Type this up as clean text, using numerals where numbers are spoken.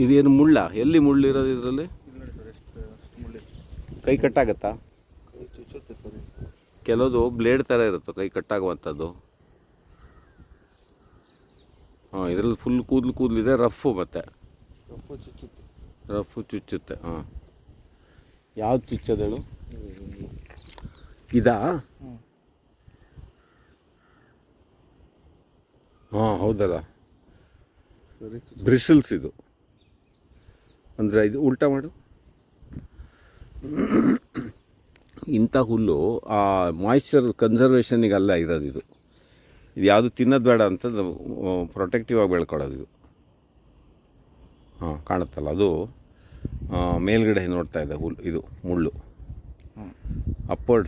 ಇದೇನು ಮುಳ್ಳ? ಎಲ್ಲಿ ಮುಳ್ಳಿರೋದು ಇದರಲ್ಲಿ? ಇಲ್ಲಿ ನೋಡಿ ಸರ್ ಎಷ್ಟು ಮುಳ್ಳಿದೆ. ಕೈ ಕಟ್ಟಾಗತ್ತಾ? ಕೈ ಚುಚ್ಚುತ್ತೆ ಸರ್ ಇದು. ಕೆಲವುದು ಬ್ಲೇಡ್ ಥರ ಇರುತ್ತೆ ಕೈ ಕಟ್ಟಾಗುವಂಥದ್ದು. ಹಾಂ, ಇದರಲ್ಲಿ ಫುಲ್ ಕೂದಲಿದೆ, ರಫು ಮತ್ತು ರಫು ಚುಚ್ಚುತ್ತೆ. ರಫು ಚುಚ್ಚುತ್ತೆ. ಹಾಂ, ಯಾವ್ದು ಚುಚ್ಚೋದೇಳು? ಇದಾ? ಹಾಂ, ಹೌದಲ್ಲ, ಸರಿ. ಬ್ರಿಸಲ್ಸ್ ಇದು. ಅಂದರೆ ಇದು ಉಲ್ಟಾ ಮಾಡು. ಇಂಥ ಹುಲ್ಲು ಆ ಮಾಯ್ಶ್ಚರ್ ಕನ್ಸರ್ವೇಷನಿಗೆಲ್ಲ ಇರೋದು ಇದು. ಇದು ಯಾವುದು ತಿನ್ನೋದು ಬೇಡ ಅಂತ ಪ್ರೊಟೆಕ್ಟಿವ್ ಆಗಿ ಬೆಳ್ಕೊಳ್ಳೋದು ಇದು. ಹಾಂ, ಕಾಣುತ್ತಲ್ಲ ಅದು ಮೇಲ್ಗಡೆ ನೋಡ್ತಾ ಇದೆ ಹುಲ್ಲು, ಇದು ಮುಳ್ಳು. ಅಪ್ಪರ್ಡ್